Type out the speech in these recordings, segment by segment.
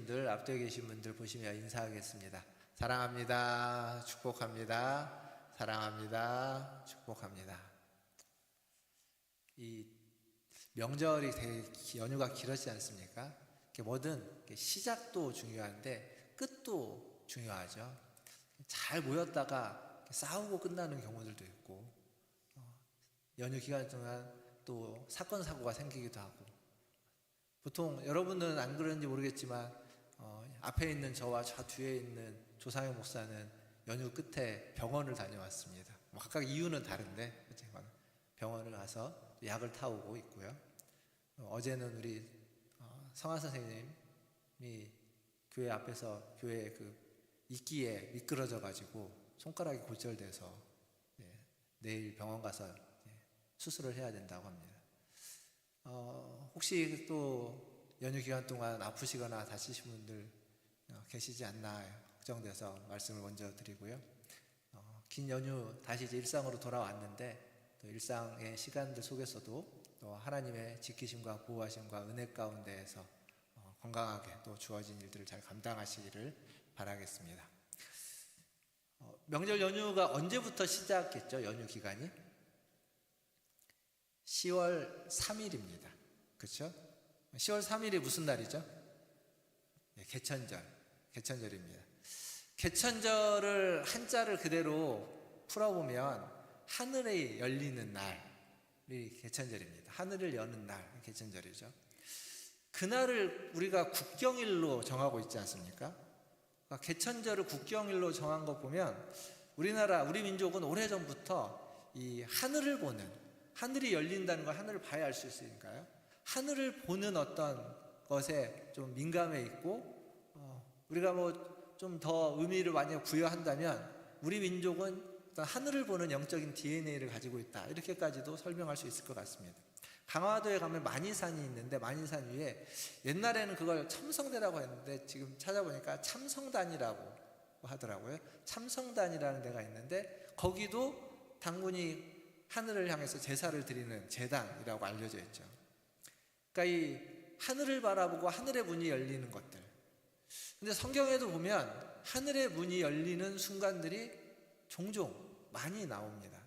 분들, 앞뒤에 계신 분들 보시며 인사하겠습니다. 사랑합니다. 축복합니다. 사랑합니다. 축복합니다. 이 명절이 되게 연휴가 길었지 않습니까? 뭐든 시작도 중요한데 끝도 중요하죠. 잘 모였다가 싸우고 끝나는 경우들도 있고, 연휴 기간 동안 또 사건 사고가 생기기도 하고, 보통 여러분들은 안 그런지 모르겠지만 앞에 있는 저와 저 뒤에 있는 조상혁 목사는 연휴 끝에 병원을 다녀왔습니다. 각각 이유는 다른데 병원을 가서 약을 타오고 있고요. 어제는 우리 성한 선생님이 교회 앞에서 교회 이끼에 미끄러져 가지고 손가락이 골절돼서 내일 병원 가서 수술을 해야 된다고 합니다. 혹시 또 연휴 기간 동안 아프시거나 다치신 분들 계시지 않나 걱정돼서 말씀을 먼저 드리고요. 긴 연휴 다시 이제 일상으로 돌아왔는데, 또 일상의 시간들 속에서도 또 하나님의 지키심과 보호하심과 은혜 가운데에서 건강하게 또 주어진 일들을 잘 감당하시기를 바라겠습니다. 명절 연휴가 언제부터 시작했죠? 연휴 기간이 10월 3일입니다. 그렇죠? 10월 3일이 무슨 날이죠? 개천절입니다. 개천절을 한자를 그대로 풀어보면 하늘이 열리는 날이 개천절입니다. 하늘을 여는 날, 개천절이죠. 그날을 우리가 국경일로 정하고 있지 않습니까? 개천절을 국경일로 정한 거 보면 우리 민족은 오래전부터 이 하늘을 보는, 하늘이 열린다는 걸 하늘을 봐야 알 수 있으니까요. 하늘을 보는 어떤 것에 좀 민감해 있고, 우리가 좀 더 의미를 많이 부여한다면 우리 민족은 어떤 하늘을 보는 영적인 DNA를 가지고 있다, 이렇게까지도 설명할 수 있을 것 같습니다. 강화도에 가면 만이산이 있는데, 만이산 위에 옛날에는 그걸 첨성대라고 했는데 지금 찾아보니까 참성단이라고 하더라고요. 참성단이라는 데가 있는데 거기도 당군이 하늘을 향해서 제사를 드리는 제단이라고 알려져 있죠. 그러니까 이 하늘을 바라보고 하늘의 문이 열리는 것들. 근데 성경에도 보면 하늘의 문이 열리는 순간들이 종종 많이 나옵니다.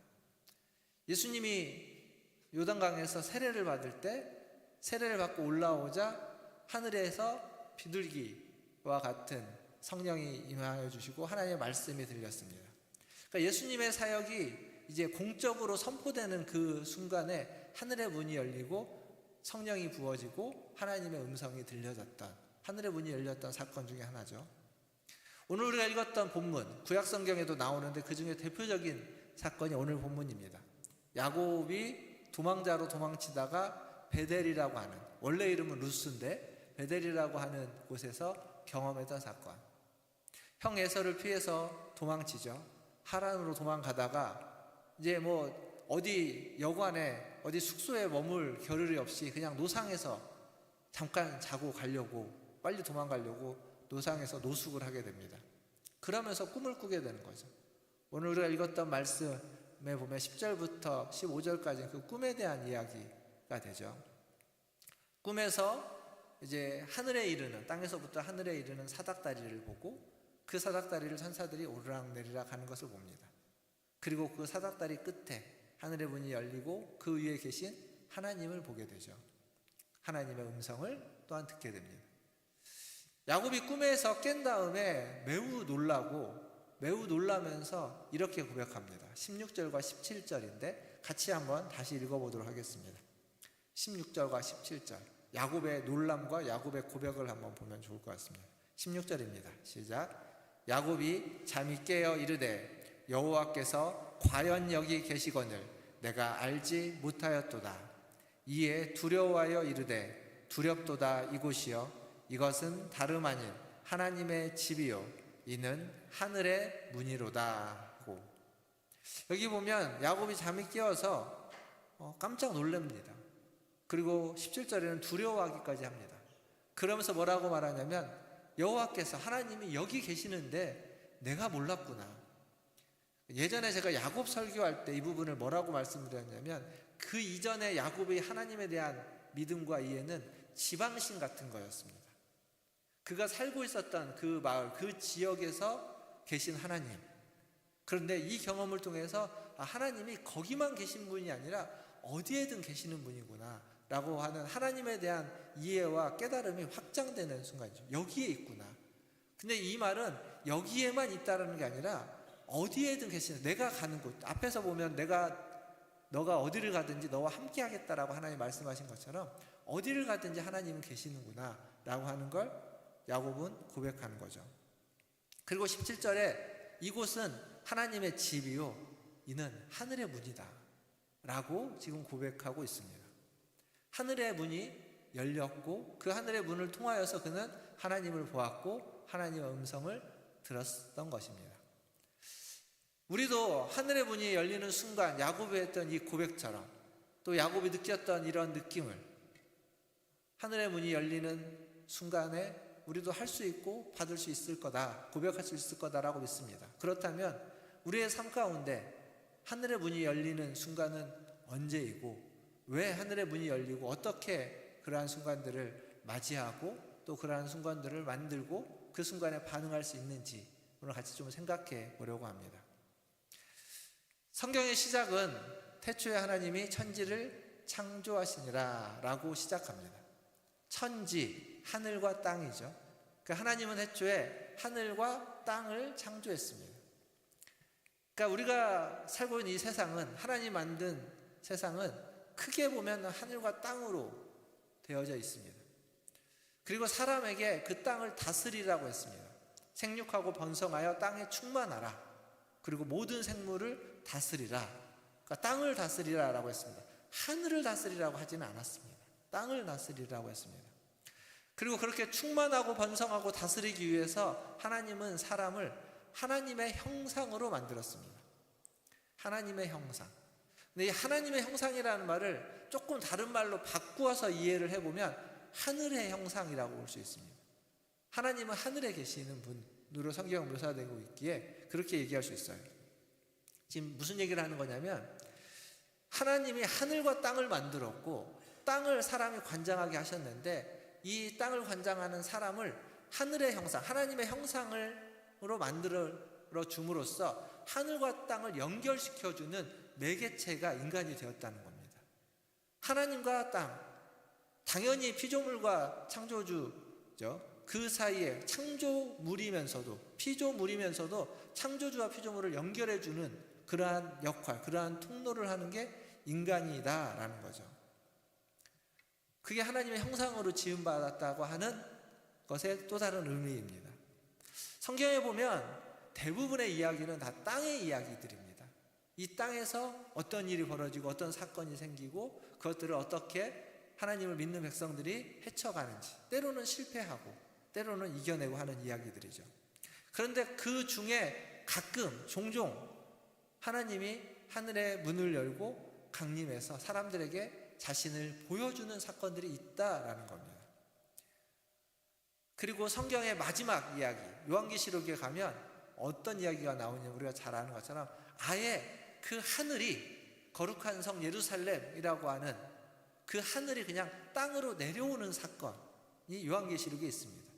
예수님이 요단강에서 세례를 받을 때, 세례를 받고 올라오자 하늘에서 비둘기와 같은 성령이 임하여 주시고 하나님의 말씀이 들렸습니다. 그러니까 예수님의 사역이 이제 공적으로 선포되는 그 순간에 하늘의 문이 열리고 성령이 부어지고 하나님의 음성이 들려졌던, 하늘의 문이 열렸던 사건 중에 하나죠. 오늘 우리가 읽었던 본문, 구약성경에도 나오는데 그 중에 대표적인 사건이 오늘 본문입니다. 야곱이 도망자로 도망치다가 베델이라고 하는, 원래 이름은 루스인데 베델이라고 하는 곳에서 경험했던 사건. 형 에서를 피해서 도망치죠. 하란으로 도망가다가 이제 어디 여관에 어디 숙소에 머물 겨를이 없이 그냥 노상에서 잠깐 자고 가려고, 빨리 도망가려고 노상에서 노숙을 하게 됩니다. 그러면서 꿈을 꾸게 되는 거죠. 오늘 우리가 읽었던 말씀에 보면 10절부터 15절까지 그 꿈에 대한 이야기가 되죠. 꿈에서 이제 하늘에 이르는, 땅에서부터 하늘에 이르는 사닥다리를 보고 그 사닥다리를 천사들이 오르락내리락 하는 것을 봅니다. 그리고 그 사닥다리 끝에 하늘의 문이 열리고 그 위에 계신 하나님을 보게 되죠. 하나님의 음성을 또한 듣게 됩니다. 야곱이 꿈에서 깬 다음에 매우 놀라면서 이렇게 고백합니다. 16절과 17절인데 같이 한번 다시 읽어보도록 하겠습니다. 16절과 17절, 야곱의 놀람과 야곱의 고백을 한번 보면 좋을 것 같습니다. 16절입니다. 시작. 야곱이 잠이 깨어 이르되 여호와께서 과연 여기 계시거늘 내가 알지 못하였도다. 이에 두려워하여 이르되 두렵도다. 이곳이여 이것은 다름 아닌 하나님의 집이요 이는 하늘의 문이로다 하고, 여기 보면 야곱이 잠이 깨어서 깜짝 놀랍니다. 그리고 17절에는 두려워하기까지 합니다. 그러면서 뭐라고 말하냐면 여호와께서, 하나님이 여기 계시는데 내가 몰랐구나. 예전에 제가 야곱 설교할 때 이 부분을 뭐라고 말씀드렸냐면, 그 이전에 야곱의 하나님에 대한 믿음과 이해는 지방신 같은 거였습니다. 그가 살고 있었던 그 마을, 그 지역에서 계신 하나님. 그런데 이 경험을 통해서 하나님이 거기만 계신 분이 아니라 어디에든 계시는 분이구나 라고 하는 하나님에 대한 이해와 깨달음이 확장되는 순간이죠. 여기에 있구나. 근데 이 말은 여기에만 있다는 게 아니라 어디에든 계시는, 내가 가는 곳, 앞에서 보면 너가 어디를 가든지 너와 함께 하겠다라고 하나님 말씀하신 것처럼 어디를 가든지 하나님은 계시는구나 라고 하는 걸 야곱은 고백하는 거죠. 그리고 17절에 이곳은 하나님의 집이요 이는 하늘의 문이다 라고 지금 고백하고 있습니다. 하늘의 문이 열렸고 그 하늘의 문을 통하여서 그는 하나님을 보았고 하나님의 음성을 들었던 것입니다. 우리도 하늘의 문이 열리는 순간 야곱이 했던 이 고백처럼 또 야곱이 느꼈던 이런 느낌을 하늘의 문이 열리는 순간에 우리도 할 수 있고 받을 수 있을 거다, 고백할 수 있을 거다라고 믿습니다. 그렇다면 우리의 삶 가운데 하늘의 문이 열리는 순간은 언제이고 왜 하늘의 문이 열리고 어떻게 그러한 순간들을 맞이하고 또 그러한 순간들을 만들고 그 순간에 반응할 수 있는지 오늘 같이 좀 생각해 보려고 합니다. 성경의 시작은 태초에 하나님이 천지를 창조하시니라 라고 시작합니다. 천지, 하늘과 땅이죠. 그러니까 하나님은 태초에 하늘과 땅을 창조했습니다. 그러니까 우리가 살고 있는 이 세상은, 하나님 만든 세상은 크게 보면 하늘과 땅으로 되어져 있습니다. 그리고 사람에게 그 땅을 다스리라고 했습니다. 생육하고 번성하여 땅에 충만하라. 그리고 모든 생물을 다스리라. 그러니까 땅을 다스리라 라고 했습니다. 하늘을 다스리라고 하지는 않았습니다. 땅을 다스리라고 했습니다. 그리고 그렇게 충만하고 번성하고 다스리기 위해서 하나님은 사람을 하나님의 형상으로 만들었습니다. 하나님의 형상. 근데 이 하나님의 형상이라는 말을 조금 다른 말로 바꾸어서 이해를 해보면 하늘의 형상이라고 볼 수 있습니다. 하나님은 하늘에 계시는 분으로 성경 묘사되고 있기에 그렇게 얘기할 수 있어요. 지금 무슨 얘기를 하는 거냐면 하나님이 하늘과 땅을 만들었고 땅을 사람이 관장하게 하셨는데 이 땅을 관장하는 사람을 하늘의 형상, 하나님의 형상으로 만들어 줌으로써 하늘과 땅을 연결시켜주는 매개체가 인간이 되었다는 겁니다. 하나님과 땅, 당연히 피조물과 창조주죠. 그 사이에 창조물이면서도 피조물이면서도 창조주와 피조물을 연결해주는 그러한 역할, 그러한 통로를 하는 게 인간이다라는 거죠. 그게 하나님의 형상으로 지음받았다고 하는 것의 또 다른 의미입니다. 성경에 보면 대부분의 이야기는 다 땅의 이야기들입니다. 이 땅에서 어떤 일이 벌어지고 어떤 사건이 생기고 그것들을 어떻게 하나님을 믿는 백성들이 헤쳐가는지, 때로는 실패하고 때로는 이겨내고 하는 이야기들이죠. 그런데 그 중에 가끔 종종 하나님이 하늘의 문을 열고 강림해서 사람들에게 자신을 보여주는 사건들이 있다라는 겁니다. 그리고 성경의 마지막 이야기 요한계시록에 가면 어떤 이야기가 나오냐면 우리가 잘 아는 것처럼 아예 그 하늘이 거룩한 성 예루살렘이라고 하는 그 하늘이 그냥 땅으로 내려오는 사건이 요한계시록에 있습니다.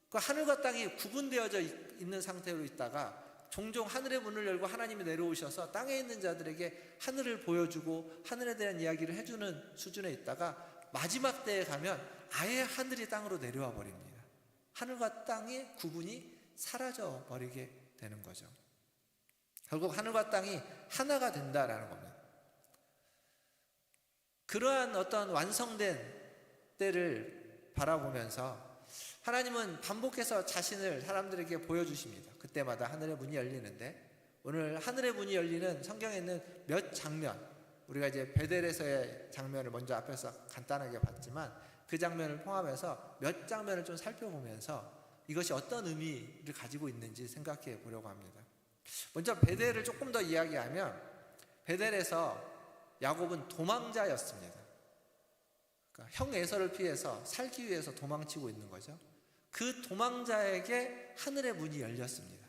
그 하늘과 땅이 구분되어져 있는 상태로 있다가 종종 하늘의 문을 열고 하나님이 내려오셔서 땅에 있는 자들에게 하늘을 보여주고 하늘에 대한 이야기를 해주는 수준에 있다가 마지막 때에 가면 아예 하늘이 땅으로 내려와 버립니다. 하늘과 땅의 구분이 사라져 버리게 되는 거죠. 결국 하늘과 땅이 하나가 된다라는 겁니다. 그러한 어떤 완성된 때를 바라보면서 하나님은 반복해서 자신을 사람들에게 보여주십니다. 그때마다 하늘의 문이 열리는데 오늘 하늘의 문이 열리는 성경에 있는 몇 장면, 우리가 이제 베델에서의 장면을 먼저 앞에서 간단하게 봤지만 그 장면을 포함해서 몇 장면을 좀 살펴보면서 이것이 어떤 의미를 가지고 있는지 생각해 보려고 합니다. 먼저 베델을 조금 더 이야기하면 베델에서 야곱은 도망자였습니다. 그러니까 형 에서를 피해서 살기 위해서 도망치고 있는 거죠. 그 도망자에게 하늘의 문이 열렸습니다.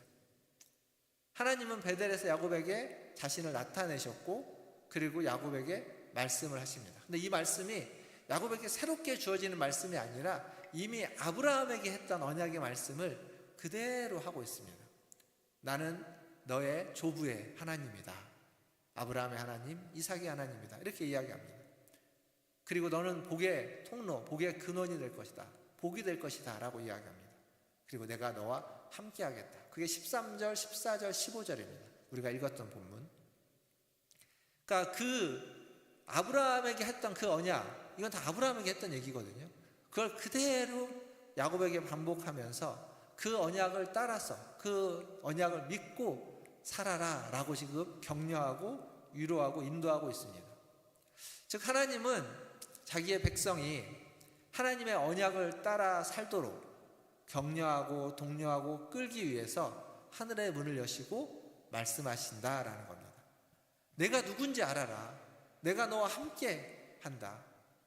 하나님은 베델에서 야곱에게 자신을 나타내셨고 그리고 야곱에게 말씀을 하십니다. 근데 이 말씀이 야곱에게 새롭게 주어지는 말씀이 아니라 이미 아브라함에게 했던 언약의 말씀을 그대로 하고 있습니다. 나는 너의 조부의 하나님이다. 아브라함의 하나님, 이삭의 하나님이다. 이렇게 이야기합니다. 그리고 너는 복의 통로, 복의 근원이 될 것이다. 복이 될 것이다 라고 이야기합니다. 그리고 내가 너와 함께 하겠다. 그게 13절, 14절, 15절입니다. 우리가 읽었던 본문. 그러니까 그 아브라함에게 했던 그 언약, 이건 다 아브라함에게 했던 얘기거든요. 그걸 그대로 야곱에게 반복하면서 그 언약을 따라서 그 언약을 믿고 살아라 라고 지금 격려하고 위로하고 인도하고 있습니다. 즉 하나님은 자기의 백성이 하나님의 언약을 따라 살도록 격려하고 독려하고 끌기 위해서 하늘의 문을 여시고 말씀하신다라는 겁니다. 내가 누군지 알아라. 내가 너와 함께 한다.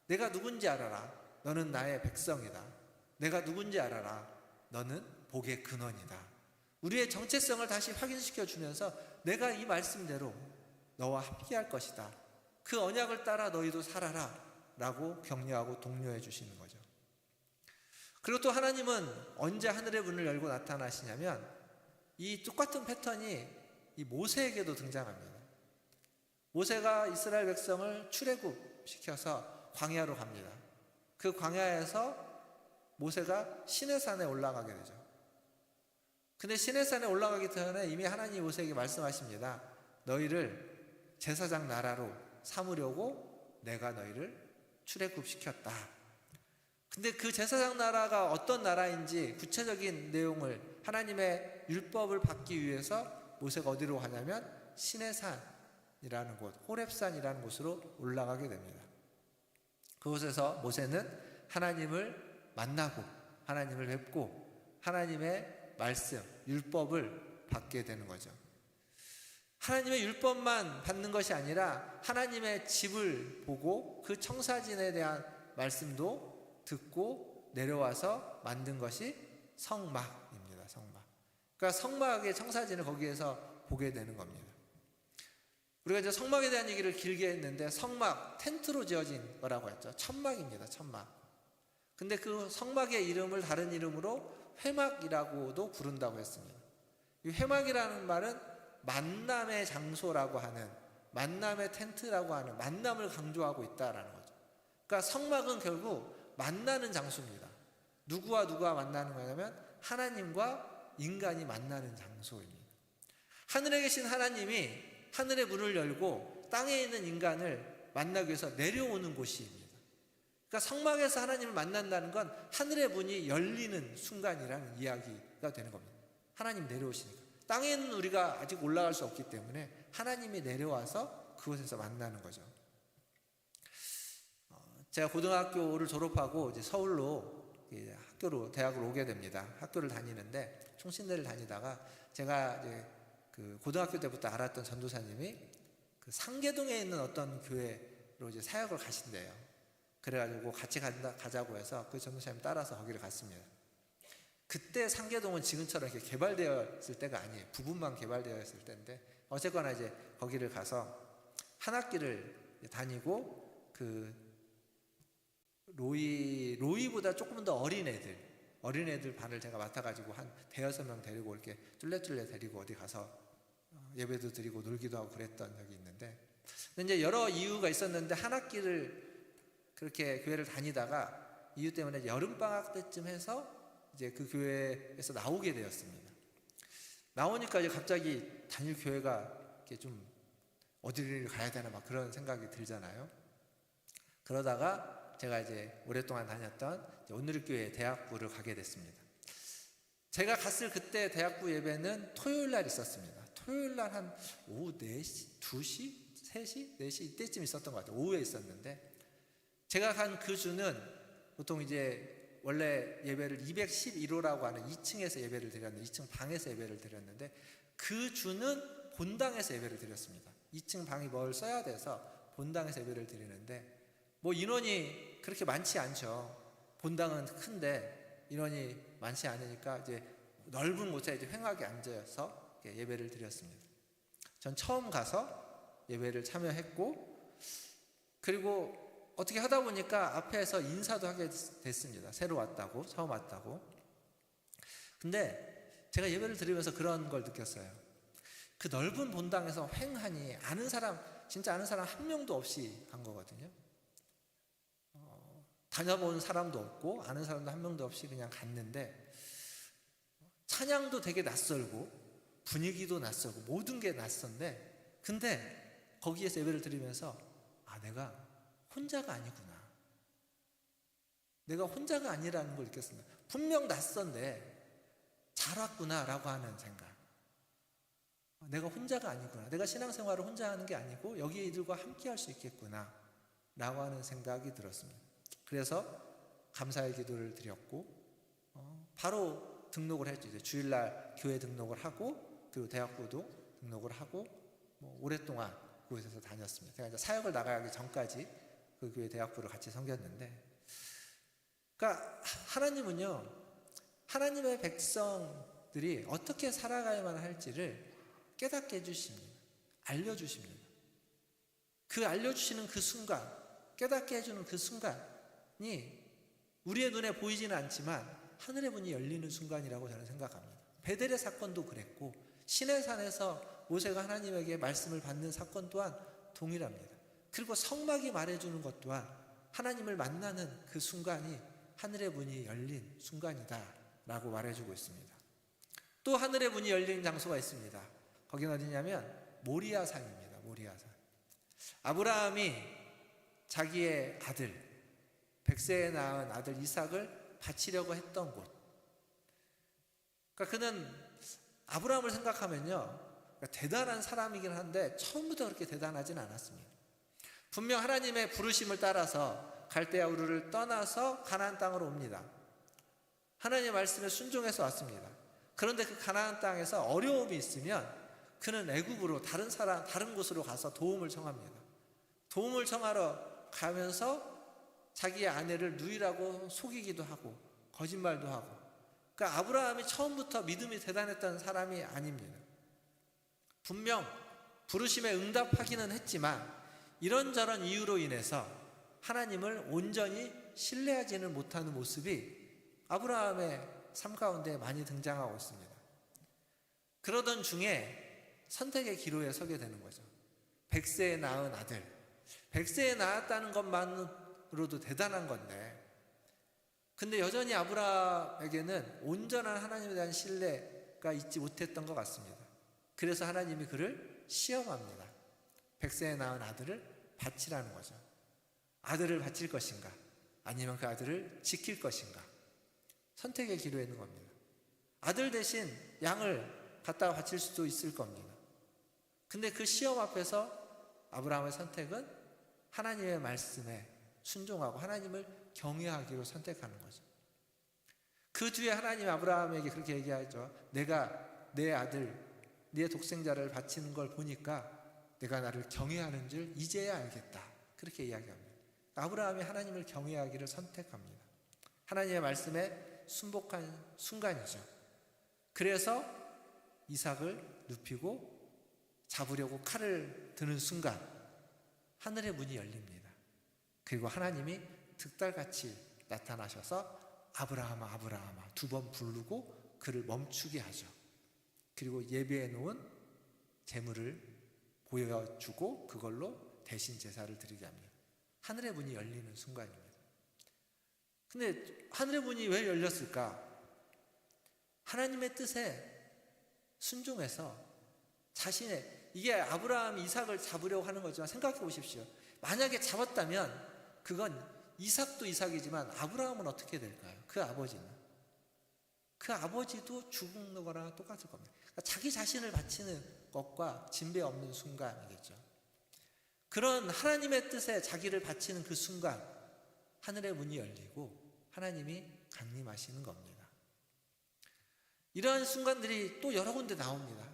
내가 누군지 알아라. 너는 나의 백성이다. 내가 누군지 알아라. 너는 복의 근원이다. 우리의 정체성을 다시 확인시켜 주면서 내가 이 말씀대로 너와 함께 할 것이다. 그 언약을 따라 너희도 살아라 라고 격려하고 독려해 주시는 거죠. 그리고 또 하나님은 언제 하늘의 문을 열고 나타나시냐면 이 똑같은 패턴이 이 모세에게도 등장합니다. 모세가 이스라엘 백성을 출애굽시켜서 광야로 갑니다. 그 광야에서 모세가 시내산에 올라가게 되죠. 근데 시내산에 올라가기 전에 이미 하나님이 모세에게 말씀하십니다. 너희를 제사장 나라로 삼으려고 내가 너희를 출애굽시켰다. 근데 그 제사장 나라가 어떤 나라인지 구체적인 내용을 하나님의 율법을 받기 위해서 모세가 어디로 가냐면 시내산이라는 곳, 호렙산이라는 곳으로 올라가게 됩니다. 그곳에서 모세는 하나님을 만나고 하나님을 뵙고 하나님의 말씀, 율법을 받게 되는 거죠. 하나님의 율법만 받는 것이 아니라 하나님의 집을 보고 그 청사진에 대한 말씀도 듣고 내려와서 만든 것이 성막입니다. 성막. 그러니까 성막의 청사진을 거기에서 보게 되는 겁니다. 우리가 이제 성막에 대한 얘기를 길게 했는데 성막, 텐트로 지어진 거라고 했죠. 천막입니다. 천막. 근데 그 성막의 이름을 다른 이름으로 회막이라고도 부른다고 했습니다. 이 회막이라는 말은 만남의 장소라고 하는, 만남의 텐트라고 하는, 만남을 강조하고 있다라는 거죠. 그러니까 성막은 결국 만나는 장소입니다. 누구와 누가 만나는 거냐면 하나님과 인간이 만나는 장소입니다. 하늘에 계신 하나님이 하늘의 문을 열고 땅에 있는 인간을 만나기 위해서 내려오는 곳입니다. 그러니까 성막에서 하나님을 만난다는 건 하늘의 문이 열리는 순간이라는 이야기가 되는 겁니다. 하나님 내려오시니까. 땅에 있는 우리가 아직 올라갈 수 없기 때문에 하나님이 내려와서 그곳에서 만나는 거죠. 제가 고등학교를 졸업하고 이제 서울로 학교로 대학을 오게 됩니다. 학교를 다니는데 총신대를 다니다가 제가 이제 그 고등학교 때부터 알았던 전도사님이 그 상계동에 있는 어떤 교회로 이제 사역을 가신대요. 그래가지고 같이 가자고 해서 그 전도사님 따라서 거기를 갔습니다. 그때 상계동은 지금처럼 이렇게 개발되어 있을 때가 아니에요. 부분만 개발되어 있을 때인데 어쨌거나 이제 거기를 가서 한 학기를 다니고 그 로이보다 조금 더 어린애들 반을 제가 맡아가지고 한 대여섯 명 데리고 이렇게 쫄래쫄래 데리고 어디 가서 예배도 드리고 놀기도 하고 그랬던 적이 있는데, 근데 이제 여러 이유가 있었는데 한 학기를 그렇게 교회를 다니다가 이유 때문에 여름방학 때쯤 해서 이제 그 교회에서 나오게 되었습니다. 나오니까 이제 갑자기 다닐 교회가 이렇게 좀 어디를 가야 되나 막 그런 생각이 들잖아요. 그러다가 제가 이제 오랫동안 다녔던 온누리교회 대학부를 가게 됐습니다. 제가 갔을 그때 대학부 예배는 토요일 날 있었습니다. 토요일 날 한 오후 4시, 2시, 3시, 4시 이때쯤 있었던 것 같아요. 오후에 있었는데 제가 간 그 주는 보통 이제 원래 예배를 211호라고 하는 2층에서 예배를 드렸는데 2층 방에서 예배를 드렸는데 그 주는 본당에서 예배를 드렸습니다. 2층 방이 뭘 써야 돼서 본당에서 예배를 드리는데 뭐 인원이 그렇게 많지 않죠. 본당은 큰데 인원이 많지 않으니까 이제 넓은 곳에 이제 횡하게 앉아서 예배를 드렸습니다. 전 처음 가서 예배를 참여했고, 그리고 어떻게 하다 보니까 앞에서 인사도 하게 됐습니다. 새로 왔다고, 처음 왔다고. 근데 제가 예배를 드리면서 그런 걸 느꼈어요. 그 넓은 본당에서 횡하니 아는 사람, 진짜 아는 사람 한 명도 없이 간 거거든요. 다녀본 사람도 없고 아는 사람도 한 명도 없이 그냥 갔는데, 찬양도 되게 낯설고 분위기도 낯설고 모든 게 낯선데, 근데 거기에서 예배를 드리면서 내가 혼자가 아니구나, 내가 혼자가 아니라는 걸 느꼈습니다. 분명 낯선데 잘 왔구나 라고 하는 생각. 내가 혼자가 아니구나, 내가 신앙생활을 혼자 하는 게 아니고 여기 이들과 함께 할 수 있겠구나 라고 하는 생각이 들었습니다. 그래서 감사의 기도를 드렸고 바로 등록을 했죠. 이제 주일날 교회 등록을 하고, 그리고 대학부도 등록을 하고, 오랫동안 그곳에서 다녔습니다. 제가 이제 사역을 나가기 전까지 그 교회 대학부를 같이 섬겼는데, 그러니까 하나님은요, 하나님의 백성들이 어떻게 살아가야만 할지를 깨닫게 해주십니다. 알려주십니다. 그 알려주시는 그 순간, 깨닫게 해주는 그 순간이 우리의 눈에 보이지는 않지만 하늘의 문이 열리는 순간이라고 저는 생각합니다. 베델의 사건도 그랬고, 시내산에서 모세가 하나님에게 말씀을 받는 사건 또한 동일합니다. 그리고 성막이 말해주는 것 또한 하나님을 만나는 그 순간이 하늘의 문이 열린 순간이다 라고 말해주고 있습니다. 또 하늘의 문이 열린 장소가 있습니다. 거긴 어디냐면 모리아산입니다. 모리아산. 아브라함이 자기의 아들, 100세에 낳은 아들 이삭을 바치려고 했던 곳. 그러니까 그는 아브라함을 생각하면요, 대단한 사람이긴 한데 처음부터 그렇게 대단하진 않았습니다. 분명 하나님의 부르심을 따라서 갈대아 우르를 떠나서 가나안 땅으로 옵니다. 하나님의 말씀에 순종해서 왔습니다. 그런데 그 가나안 땅에서 어려움이 있으면 그는 애굽으로, 다른 곳으로 가서 도움을 청합니다. 도움을 청하러 가면서 자기의 아내를 누이라고 속이기도 하고 거짓말도 하고. 그러니까 아브라함이 처음부터 믿음이 대단했던 사람이 아닙니다. 분명 부르심에 응답하기는 했지만 이런저런 이유로 인해서 하나님을 온전히 신뢰하지는 못하는 모습이 아브라함의 삶 가운데 많이 등장하고 있습니다. 그러던 중에 선택의 기로에 서게 되는 거죠. 100세에 낳은 아들, 100세에 낳았다는 것만으로도 대단한 건데, 근데 여전히 아브라함에게는 온전한 하나님에 대한 신뢰가 있지 못했던 것 같습니다. 그래서 하나님이 그를 시험합니다. 100세에 낳은 아들을 바치라는 거죠. 아들을 바칠 것인가, 아니면 그 아들을 지킬 것인가. 선택의 기로에 있는 겁니다. 아들 대신 양을 갖다가 바칠 수도 있을 겁니다. 근데 그 시험 앞에서 아브라함의 선택은 하나님의 말씀에 순종하고 하나님을 경외하기로 선택하는 거죠. 그 뒤에 하나님 아브라함에게 그렇게 얘기하죠. 내가 내 아들, 네 독생자를 바치는 걸 보니까 내가 나를 경외하는 줄 이제야 알겠다. 그렇게 이야기합니다. 아브라함이 하나님을 경외하기를 선택합니다. 하나님의 말씀에 순복한 순간이죠. 그래서 이삭을 눕히고 잡으려고 칼을 드는 순간 하늘의 문이 열립니다. 그리고 하나님이 득달같이 나타나셔서 아브라함아 아브라함아 2번 부르고 그를 멈추게 하죠. 그리고 예배해 놓은 제물을 보여주고 그걸로 대신 제사를 드리게 합니다. 하늘의 문이 열리는 순간입니다. 근데 하늘의 문이 왜 열렸을까? 하나님의 뜻에 순종해서 자신의, 이게 아브라함이 이삭을 잡으려고 하는 거지만 생각해 보십시오. 만약에 잡았다면 그건 이삭도 이삭이지만 아브라함은 어떻게 될까요? 그 아버지는. 그 아버지도 죽는 거랑 똑같을 겁니다. 그러니까 자기 자신을 바치는 것과 진배 없는 순간이겠죠. 그런 하나님의 뜻에 자기를 바치는 그 순간 하늘의 문이 열리고 하나님이 강림하시는 겁니다. 이러한 순간들이 또 여러 군데 나옵니다.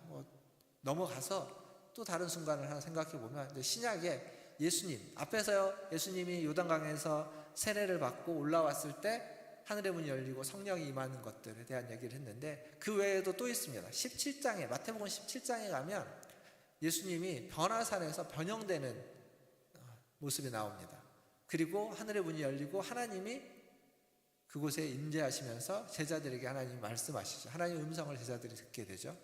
넘어가서 또 다른 순간을 하나 생각해 보면 신약에 예수님 앞에서요, 예수님이 요단강에서 세례를 받고 올라왔을 때 하늘의 문이 열리고 성령이 임하는 것들에 대한 얘기를 했는데, 그 외에도 또 있습니다. 17장에, 마태복음 17장에 가면 예수님이 변화산에서 변형되는 모습이 나옵니다. 그리고 하늘의 문이 열리고 하나님이 그곳에 임재하시면서 제자들에게 하나님이 말씀하시죠. 하나님의 음성을 제자들이 듣게 되죠.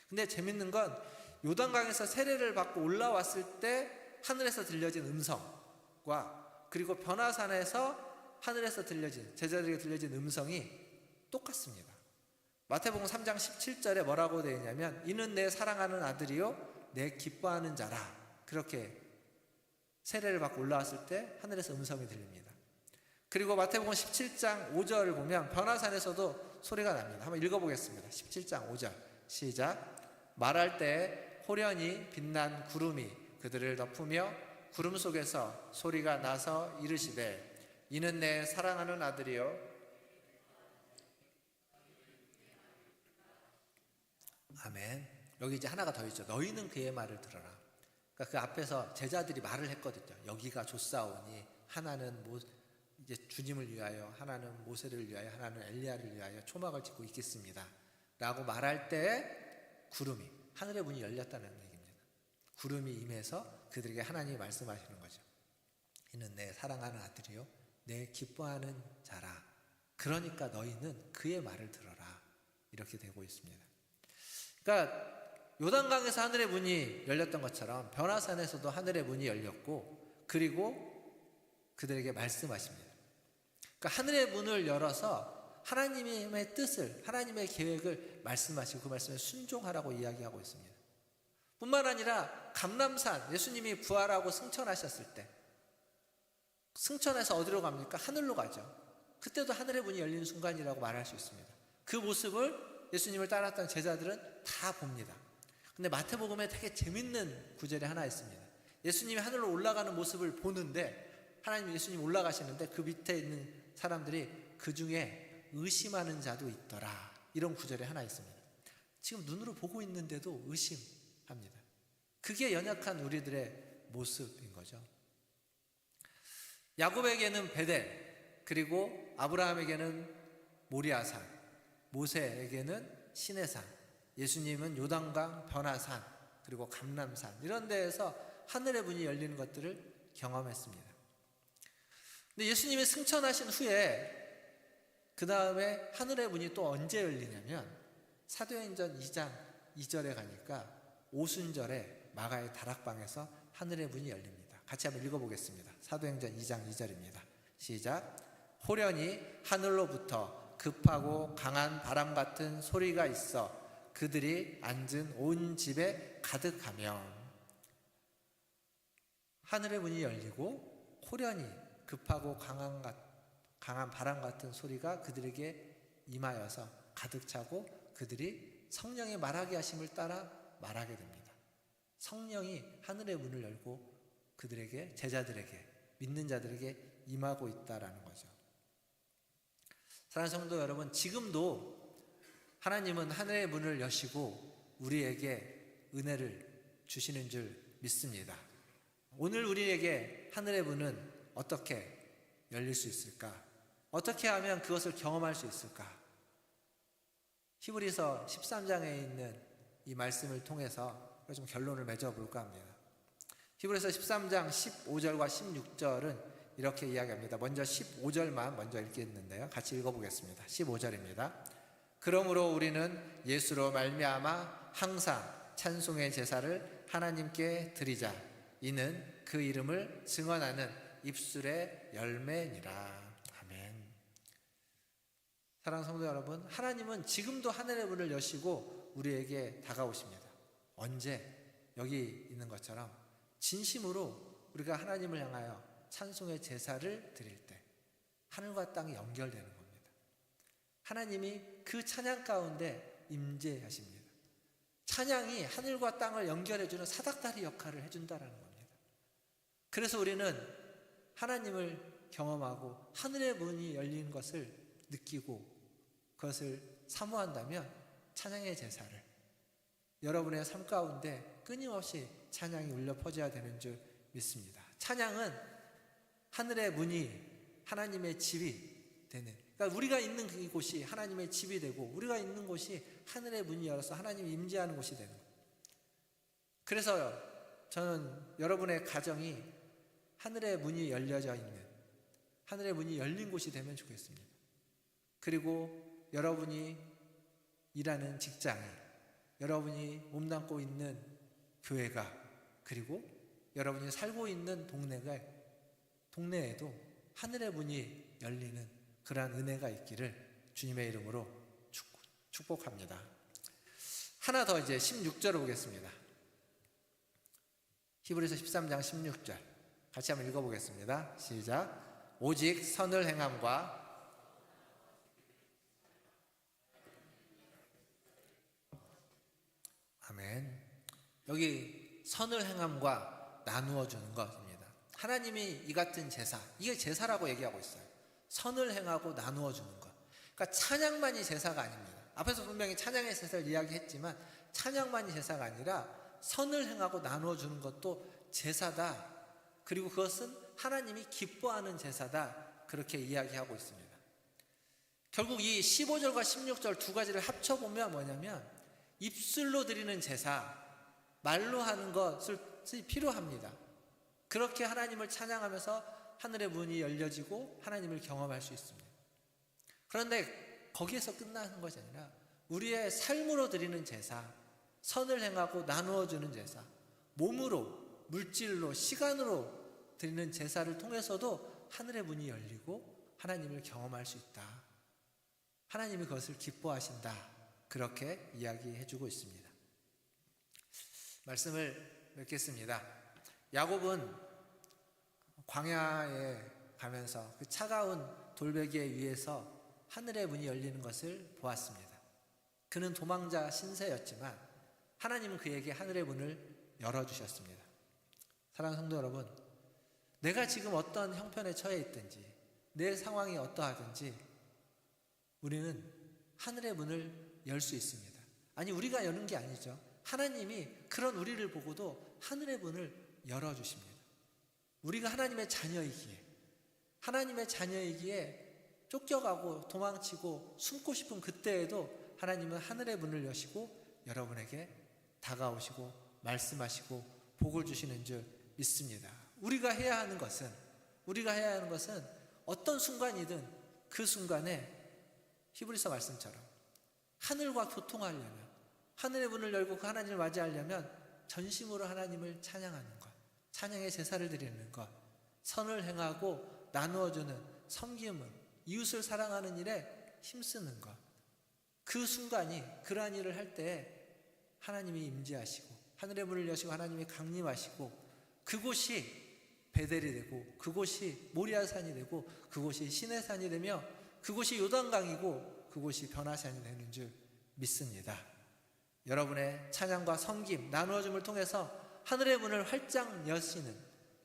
근데 재밌는 건 요단강에서 세례를 받고 올라왔을 때 하늘에서 들려진 음성과 그리고 변화산에서 하늘에서 들려진, 제자들에게 들려진 음성이 똑같습니다. 마태복음 3장 17절에 뭐라고 되어 있냐면 이는 내 사랑하는 아들이요 내 기뻐하는 자라. 그렇게 세례를 받고 올라왔을 때 하늘에서 음성이 들립니다. 그리고 마태복음 17장 5절을 보면 변화산에서도 소리가 납니다. 한번 읽어보겠습니다. 17장 5절 시작. 말할 때 호련히 빛난 구름이 그들을 덮으며 구름 속에서 소리가 나서 이르시되 이는 내 사랑하는 아들이요. 아멘. 여기 이제 하나가 더 있죠. 너희는 그의 말을 들어라. 그러니까 그 앞에서 제자들이 말을 했거든요. 여기가 좋사오니 하나는 이제 주님을 위하여, 하나는 모세를 위하여, 하나는 엘리야를 위하여 초막을 짓고 있겠습니다 라고 말할 때 구름이, 하늘의 문이 열렸다는 얘기입니다. 구름이 임해서 그들에게 하나님이 말씀하시는 거죠. 이는 내 사랑하는 아들이요 내 기뻐하는 자라. 그러니까 너희는 그의 말을 들어라. 이렇게 되고 있습니다. 그러니까 요단강에서 하늘의 문이 열렸던 것처럼 변화산에서도 하늘의 문이 열렸고 그리고 그들에게 말씀하십니다. 그러니까 하늘의 문을 열어서 하나님의 뜻을, 하나님의 계획을 말씀하시고 그 말씀에 순종하라고 이야기하고 있습니다. 뿐만 아니라 감람산, 예수님이 부활하고 승천하셨을 때 승천해서 어디로 갑니까? 하늘로 가죠. 그때도 하늘의 문이 열리는 순간이라고 말할 수 있습니다. 그 모습을 예수님을 따랐던 제자들은 다 봅니다. 근데 마태복음에 되게 재밌는 구절이 하나 있습니다. 예수님이 하늘로 올라가는 모습을 보는데 하나님 예수님 올라가시는데 그 밑에 있는 사람들이 그 중에 의심하는 자도 있더라. 이런 구절이 하나 있습니다. 지금 눈으로 보고 있는데도 의심합니다. 그게 연약한 우리들의 모습인 거죠. 야곱에게는 베델, 그리고 아브라함에게는 모리아산, 모세에게는 시내산, 예수님은 요단강, 변화산, 그리고 감람산 이런 데에서 하늘의 문이 열리는 것들을 경험했습니다. 근데 예수님이 승천하신 후에 그 다음에 하늘의 문이 또 언제 열리냐면 사도행전 2장 2절에 가니까 오순절에 마가의 다락방에서 하늘의 문이 열립니다. 같이 한번 읽어보겠습니다. 사도행전 2장 2절입니다. 시작. 호련히 하늘로부터 급하고 강한 바람 같은 소리가 있어 그들이 앉은 온 집에 가득하며. 하늘의 문이 열리고 호련히 급하고 강한 바람 같은 소리가 그들에게 임하여서 가득 차고 그들이 성령의 말하게 하심을 따라 말하게 됩니다. 성령이 하늘의 문을 열고 그들에게, 제자들에게, 믿는 자들에게 임하고 있다라는 거죠. 사랑하는 성도 여러분, 지금도 하나님은 하늘의 문을 여시고 우리에게 은혜를 주시는 줄 믿습니다. 오늘 우리에게 하늘의 문은 어떻게 열릴 수 있을까? 어떻게 하면 그것을 경험할 수 있을까? 히브리서 13장에 있는 이 말씀을 통해서 좀 결론을 맺어볼까 합니다. 히브리서 13장 15절과 16절은 이렇게 이야기합니다. 먼저 15절만 먼저 읽겠는데요. 같이 읽어보겠습니다. 15절입니다. 그러므로 우리는 예수로 말미암아 항상 찬송의 제사를 하나님께 드리자. 이는 그 이름을 증언하는 입술의 열매니라. 아멘. 사랑하는 성도 여러분, 하나님은 지금도 하늘의 문을 여시고 우리에게 다가오십니다. 언제? 여기 있는 것처럼 진심으로 우리가 하나님을 향하여 찬송의 제사를 드릴 때 하늘과 땅이 연결되는 겁니다. 하나님이 그 찬양 가운데 임재하십니다. 찬양이 하늘과 땅을 연결해주는 사닥다리 역할을 해준다는 겁니다. 그래서 우리는 하나님을 경험하고 하늘의 문이 열린 것을 느끼고 그것을 사모한다면 찬양의 제사를 여러분의 삶 가운데 끊임없이 찬양이 울려 퍼져야 되는 줄 믿습니다. 찬양은 하늘의 문이 하나님의 집이 되는, 그러니까 우리가 있는 그곳이 하나님의 집이 되고 우리가 있는 곳이 하늘의 문이 열어서 하나님이 임재하는 곳이 되는 거예요. 그래서 저는 여러분의 가정이 하늘의 문이 열려져 있는, 하늘의 문이 열린 곳이 되면 좋겠습니다. 그리고 여러분이 일하는 직장이, 여러분이 몸담고 있는 교회가, 그리고 여러분이 살고 있는 동네에도 하늘의 문이 열리는 그러한 은혜가 있기를 주님의 이름으로 축복합니다. 하나 더 이제 16절을 보겠습니다. 히브리서 13장 16절 같이 한번 읽어보겠습니다. 시작. 오직 선을 행함과 아멘. 여기 선을 행함과 나누어 주는 것입니다. 하나님이 이 같은 제사, 이게 제사라고 얘기하고 있어요. 선을 행하고 나누어 주는 것. 그러니까 찬양만이 제사가 아닙니다. 앞에서 분명히 찬양의 제사를 이야기했지만 찬양만이 제사가 아니라 선을 행하고 나누어 주는 것도 제사다. 그리고 그것은 하나님이 기뻐하는 제사다. 그렇게 이야기하고 있습니다. 결국 이 15절과 16절 두 가지를 합쳐보면 뭐냐면 입술로 드리는 제사, 말로 하는 것이 필요합니다. 그렇게 하나님을 찬양하면서 하늘의 문이 열려지고 하나님을 경험할 수 있습니다. 그런데 거기에서 끝나는 것이 아니라 우리의 삶으로 드리는 제사, 선을 행하고 나누어 주는 제사, 몸으로, 물질로, 시간으로 드리는 제사를 통해서도 하늘의 문이 열리고 하나님을 경험할 수 있다. 하나님이 그것을 기뻐하신다. 그렇게 이야기해주고 있습니다. 말씀을 맺겠습니다. 야곱은 광야에 가면서 그 차가운 돌베개 위에서 하늘의 문이 열리는 것을 보았습니다. 그는 도망자 신세였지만 하나님은 그에게 하늘의 문을 열어주셨습니다. 사랑하는 성도 여러분, 내가 지금 어떤 형편에 처해 있든지 내 상황이 어떠하든지 우리는 하늘의 문을 열 수 있습니다. 아니, 우리가 여는 게 아니죠. 하나님이 그런 우리를 보고도 하늘의 문을 열어주십니다. 우리가 하나님의 자녀이기에 쫓겨가고 도망치고 숨고 싶은 그때에도 하나님은 하늘의 문을 여시고 여러분에게 다가오시고 말씀하시고 복을 주시는 줄 믿습니다. 우리가 해야 하는 것은 어떤 순간이든 그 순간에 히브리서 말씀처럼 하늘과 교통하려면, 하늘의 문을 열고 그 하나님을 맞이하려면 전심으로 하나님을 찬양하는 것, 찬양의 제사를 드리는 것, 선을 행하고 나누어주는 섬김을, 이웃을 사랑하는 일에 힘쓰는 것, 그 순간이, 그러한 일을 할 때에 하나님이 임재하시고 하늘의 문을 여시고 하나님이 강림하시고 그곳이 베델이 되고 그곳이 모리아산이 되고 그곳이 시내산이 되며 그곳이 요단강이고 그곳이 변화산이 되는 줄 믿습니다. 여러분의 찬양과 섬김, 나누어줌을 통해서 하늘의 문을 활짝 여시는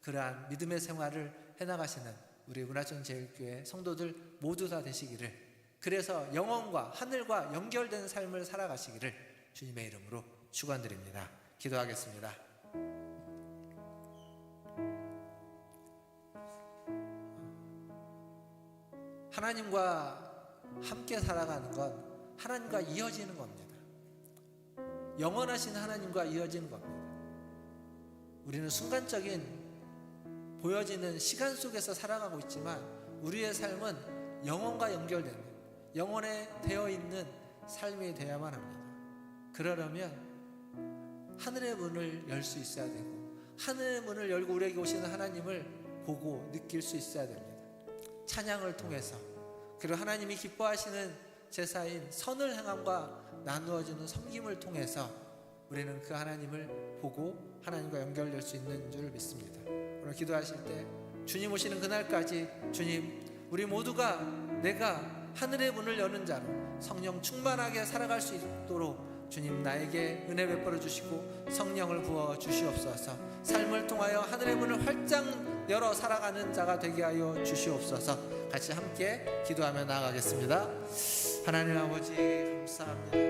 그러한 믿음의 생활을 해나가시는 우리 은하천 제일교회 성도들 모두 다 되시기를, 그래서 영혼과 하늘과 연결된 삶을 살아가시기를 주님의 이름으로 축원드립니다. 기도하겠습니다. 하나님과 함께 살아가는 건 하나님과 이어지는 겁니다. 영원하신 하나님과 이어지는 겁니다. 우리는 순간적인 보여지는 시간 속에서 살아가고 있지만 우리의 삶은 영혼과 연결되는, 영혼에 되어 있는 삶이 되어야만 합니다. 그러려면 하늘의 문을 열 수 있어야 되고 하늘의 문을 열고 우리에게 오시는 하나님을 보고 느낄 수 있어야 됩니다. 찬양을 통해서, 그리고 하나님이 기뻐하시는 제사인 선을 행함과 나누어주는 섬김을 통해서 우리는 그 하나님을 보고 하나님과 연결될 수 있는 줄 믿습니다. 오늘 기도하실 때 주님 오시는 그날까지 주님, 우리 모두가 내가 하늘의 문을 여는 자로 성령 충만하게 살아갈 수 있도록 주님 나에게 은혜 베풀어 주시고 성령을 부어 주시옵소서. 삶을 통하여 하늘의 문을 활짝 열어 살아가는 자가 되게 하여 주시옵소서. 같이 함께 기도하며 나아가겠습니다. 하나님 아버지 감사합니다.